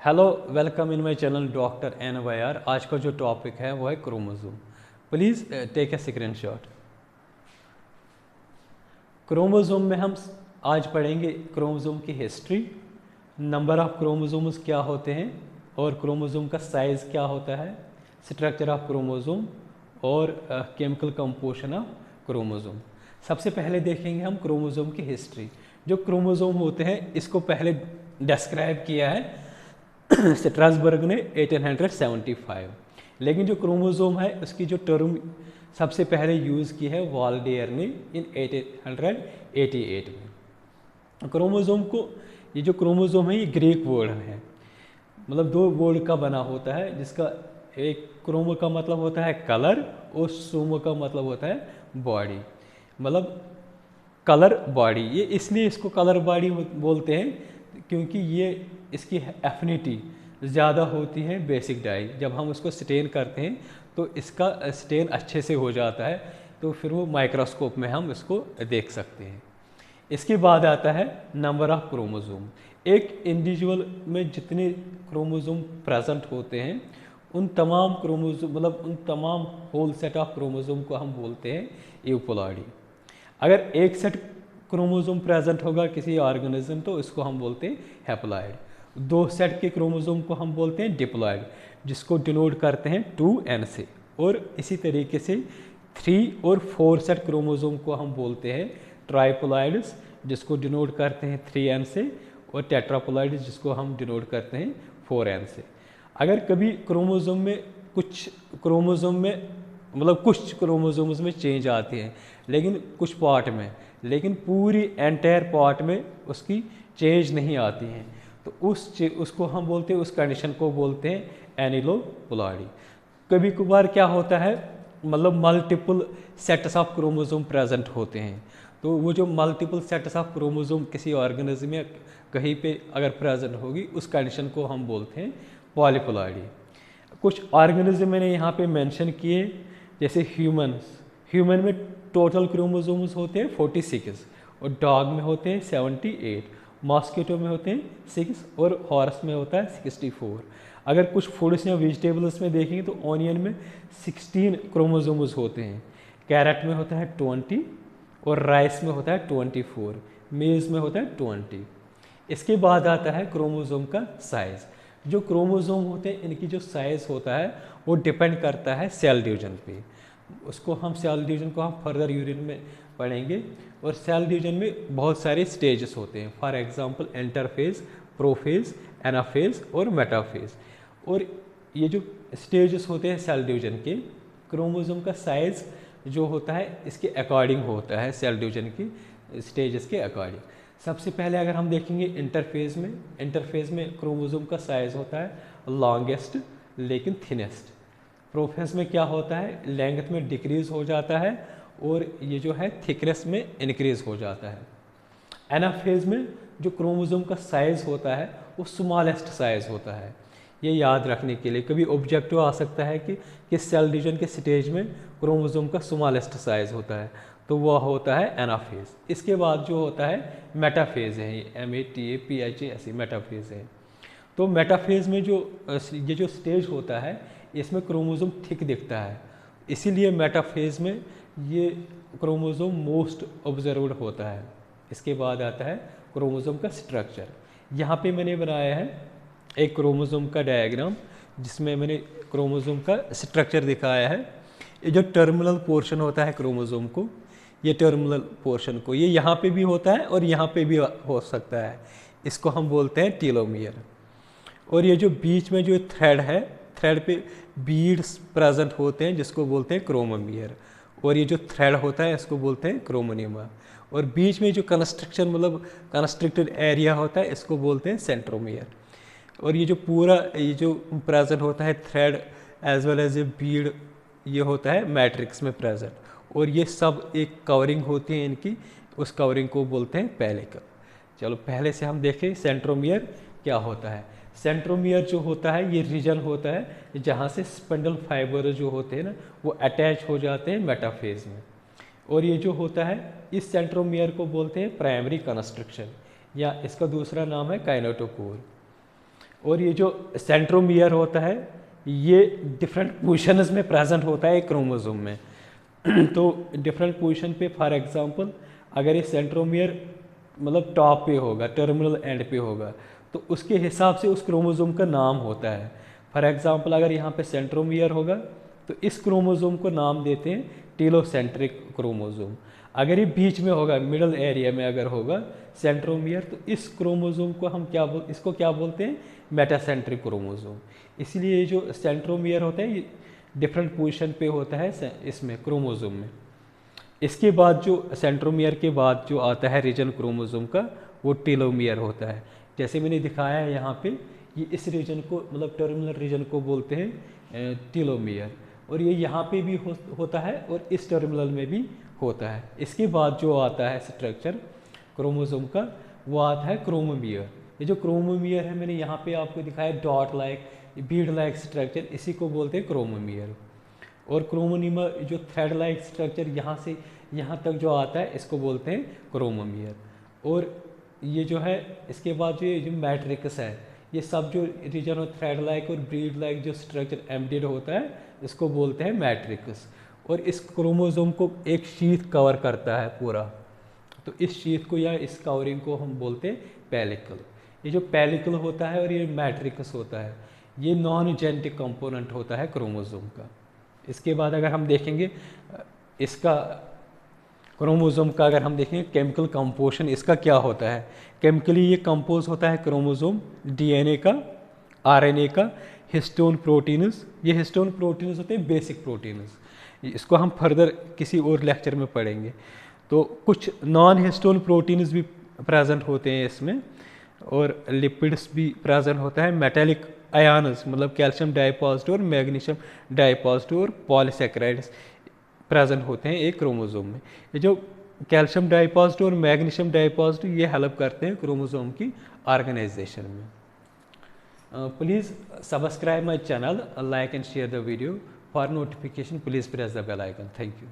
Hello, welcome in my channel doctor NYR। आज का जो टॉपिक है वो है chromosome. Please take a screenshot. Chromosome में हम आज पढ़ेंगे क्रोमोसोम की हिस्ट्री, नंबर ऑफ क्रोमोसोम्स क्या होते हैं और क्रोमोसोम का साइज़ क्या होता है, स्ट्रक्चर ऑफ क्रोमोसोम और केमिकल कंपोजिशन ऑफ क्रोमोसोम। सबसे पहले देखेंगे हम क्रोमोसोम की हिस्ट्री। जो क्रोमोसोम होते हैं इसको पहले डिस्क्राइब किया है स्ट्रासबर्ग ने 1875। लेकिन जो क्रोमोसोम है उसकी जो टर्म सबसे पहले यूज़ की है वाल्डेयर ने इन 1888 में। क्रोमोसोम को, ये जो क्रोमोसोम है ये ग्रीक वर्ड है, मतलब दो वर्ड का बना होता है, जिसका एक क्रोमो का मतलब होता है कलर और सोमो का मतलब होता है बॉडी, मतलब कलर बॉडी। ये इसलिए इसको कलर बॉडी बोलते हैं क्योंकि ये इसकी एफिनिटी ज़्यादा होती है बेसिक डाई। जब हम उसको स्टेन करते हैं तो इसका स्टेन अच्छे से हो जाता है, तो फिर वो माइक्रोस्कोप में हम इसको देख सकते हैं। इसके बाद आता है नंबर ऑफ क्रोमोसोम। एक इंडिविजुअल में जितने क्रोमोसोम प्रेजेंट होते हैं उन तमाम क्रोमोसोम, मतलब उन तमाम होल सेट ऑफ क्रोमोसोम को हम बोलते हैं यूपोलॉइडी। अगर एक सेट क्रोमोसोम प्रेजेंट होगा किसी ऑर्गेनिज्म तो इसको हम बोलते हैं हैप्लॉइड। दो सेट के क्रोमोसोम को हम बोलते हैं डिप्लॉइड, जिसको डिनोट करते हैं 2n से। और इसी तरीके से 3 और 4 सेट क्रोमोसोम को हम बोलते हैं ट्राइप्लॉइड्स, जिसको डिनोट करते हैं 3n से, और टेट्राप्लॉइड्स जिसको हम डिनोट करते हैं 4n से। अगर कभी क्रोमोसोम में कुछ क्रोमोसोम्स में चेंज आते हैं, लेकिन कुछ पार्ट में, लेकिन पूरी एंटायर पार्ट में उसकी चेंज नहीं आती हैं, तो उसको हम बोलते हैं, उस कंडीशन को बोलते हैं एनिलोप्लॉइडी। कभी कभार क्या होता है, मतलब multiple sets of chromosome present होते हैं, तो वो जो मल्टीपल सेट्स ऑफ क्रोमोसोम किसी ऑर्गेनिज्म में कहीं पे अगर प्रेजेंट होगी उस कंडीशन को हम बोलते हैं पॉलीप्लॉइडी। कुछ ऑर्गेनिज्म मैंने यहाँ पे मेंशन किए, जैसे ह्यूमन में टोटल क्रोमोसोम्स होते हैं 46 और डॉग में होते हैं 78, मॉस्किटो में होते हैं 6 और हॉर्स में होता है 64। अगर कुछ फूड्स या वेजिटेबल्स में देखेंगे तो ऑनियन में 16 क्रोमोसोम्स होते हैं, कैरेट में होता है 20 और राइस में होता है 24, मेज़ में होता है 20। इसके बाद आता है क्रोमोसोम का साइज़। जो क्रोमोसोम होते हैं इनकी जो साइज़ होता है वो डिपेंड करता है सेल डिवीजन पे। उसको हम सेल डिवीजन को हम फर्दर यूनिट में पढ़ेंगे। और सेल डिवीजन में बहुत सारे स्टेजेस होते हैं, for example interphase, prophase, anaphase और मेटाफेज। और ये जो स्टेजेस होते हैं सेल डिवीजन के, क्रोमोसोम का साइज़ जो होता है इसके अकॉर्डिंग होता है, सेल डिवीजन की स्टेजेस के अकॉर्डिंग। सबसे पहले अगर हम देखेंगे इंटरफेज में क्रोमोसोम का साइज़ होता है लॉन्गेस्ट लेकिन थिनेस्ट। प्रोफेज में क्या होता है, लेंथ में डिक्रीज हो जाता है और ये जो है थिकनेस में इंक्रीज हो जाता है। एनाफेज में जो क्रोमोसोम का साइज़ होता है वो स्मॉलेस्ट साइज़ होता है। ये याद रखने के लिए कभी ऑब्जेक्टिव आ सकता है कि किस सेल डिवीजन के स्टेज में क्रोमोसोम का स्मॉलेस्ट साइज़ होता है, तो वह होता है एनाफेज। इसके बाद जो होता है मेटाफेज है, MATAPHA ऐसी मेटाफेज है। तो मेटाफेज में ये जो स्टेज होता है इसमें क्रोमोसोम थिक दिखता है, इसीलिए मेटाफेज में ये क्रोमोसोम मोस्ट ऑब्जर्व्ड होता है। इसके बाद आता है क्रोमोसोम का स्ट्रक्चर। यहाँ पे मैंने बनाया है एक क्रोमोसोम का डायग्राम, जिसमें मैंने क्रोमोसोम का स्ट्रक्चर दिखाया है। ये जो टर्मिनल पोर्शन होता है क्रोमोसोम को, ये टर्मिनल पोर्शन को ये यहाँ पे भी होता है और यहाँ पे भी हो सकता है, इसको हम बोलते हैं टीलोमियर। और ये जो बीच में जो थ्रेड है, थ्रेड पे बीड्स प्रेजेंट होते हैं जिसको बोलते हैं क्रोमोमियर, और ये जो थ्रेड होता है इसको बोलते हैं क्रोमोनिमा। और बीच में जो कंस्ट्रिक्टेड एरिया होता है इसको बोलते हैं सेंट्रोमियर। और ये जो प्रेजेंट होता है thread as well as a bead, ये होता है मैट्रिक्स में प्रेजेंट। और ये सब एक कवरिंग होती है इनकी, उस कवरिंग को बोलते हैं पेलिकल। चलो पहले से हम देखें सेंट्रोमियर क्या होता है। सेंट्रोमियर जो होता है ये रीजन होता है जहाँ से स्पिंडल फाइबर जो होते हैं ना वो अटैच हो जाते हैं मेटाफेज में। और ये जो होता है इस सेंट्रोमियर को बोलते हैं प्राइमरी कंस्ट्रक्शन, या इसका दूसरा नाम है काइनेटोकोर। और ये जो सेंट्रोमियर होता है ये डिफरेंट पोजिशंस में प्रेजेंट होता है एक क्रोमोसोम में। तो डिफरेंट पोजीशन पे फॉर एग्जांपल अगर ये सेंट्रोमियर मतलब टॉप पे होगा, टर्मिनल एंड पे होगा, तो उसके हिसाब से उस क्रोमोसोम का नाम होता है। फॉर एग्जांपल अगर यहाँ पे सेंट्रोमियर होगा तो इस क्रोमोसोम को नाम देते हैं टेलोसेंट्रिक क्रोमोसोम। अगर ये बीच में होगा, मिडल एरिया में अगर होगा सेंट्रोमियर, तो इस क्रोमोसोम को हम इसको क्या बोलते हैं, मेटासेंट्रिक क्रोमोसोम। इसलिए जो सेंट्रोमियर होता है ये डिफरेंट पोजीशन पे होता है इसमें क्रोमोसोम में। इसके बाद जो सेंट्रोमियर के बाद जो आता है रीजन क्रोमोसोम का वो टेलोमियर होता है। जैसे मैंने दिखाया है यहाँ पे, ये इस रीजन को मतलब टर्मिनल रीजन को बोलते हैं टेलोमियर, और ये यहाँ पे भी होता है और इस टर्मिनल में भी होता है। इसके बाद जो आता है स्ट्रक्चर क्रोमोसोम का वो आता है क्रोमोमियर। ये जो क्रोमोमियर है मैंने यहाँ पे आपको दिखाया dot like Beed like structure, इसी को बोलते हैं क्रोमोमियर। और क्रोमोनिमर जो थ्रेड लाइक स्ट्रक्चर यहाँ से यहाँ तक जो आता है इसको बोलते हैं क्रोमोमियर। और ये जो है इसके बाद जो मैट्रिक्स है, ये सब जो रीजन ऑफ थ्रेड लाइक और ब्रीड लाइक जो स्ट्रक्चर एम्बेडेड होता है इसको बोलते हैं मैट्रिक्स। और इस क्रोमोसोम को एक शीथ कवर करता है पूरा, तो इस शीथ को या इस कवरिंग को हम बोलते हैं पेलिकल। ये जो पेलिकल होता है और ये मैट्रिक्स होता है, ये नॉन जेनेटिक कंपोनेंट होता है क्रोमोसोम का। इसके बाद अगर हम देखेंगे इसका क्रोमोसोम का, अगर हम देखेंगे केमिकल कंपोजिशन इसका क्या होता है। केमिकली ये कंपोज होता है क्रोमोसोम डीएनए का, आरएनए का, हिस्टोन प्रोटीन्स। ये हिस्टोन प्रोटीन्स होते हैं बेसिक प्रोटीन्स, इसको हम फर्दर किसी और लेक्चर में पढ़ेंगे। तो कुछ नॉन हिस्टोन प्रोटीन्स भी प्रेजेंट होते हैं इसमें, और लिपिड्स भी प्रेजेंट होता है। मेटेलिक आयन्स मतलब कैल्शियम डाइपॉजिटिव और मैग्नीशियम डाइपॉजिटिव और पॉलीसैकेराइड्स प्रेजेंट होते हैं एक क्रोमोसोम में। ये जो कैल्शियम डाइपॉजिटिव और मैग्नीशियम डाइपॉजिटिव ये हेल्प करते हैं क्रोमोसोम की ऑर्गेनाइजेशन में। Please subscribe my channel, like and share the video. For notification please press the bell icon. Thank you.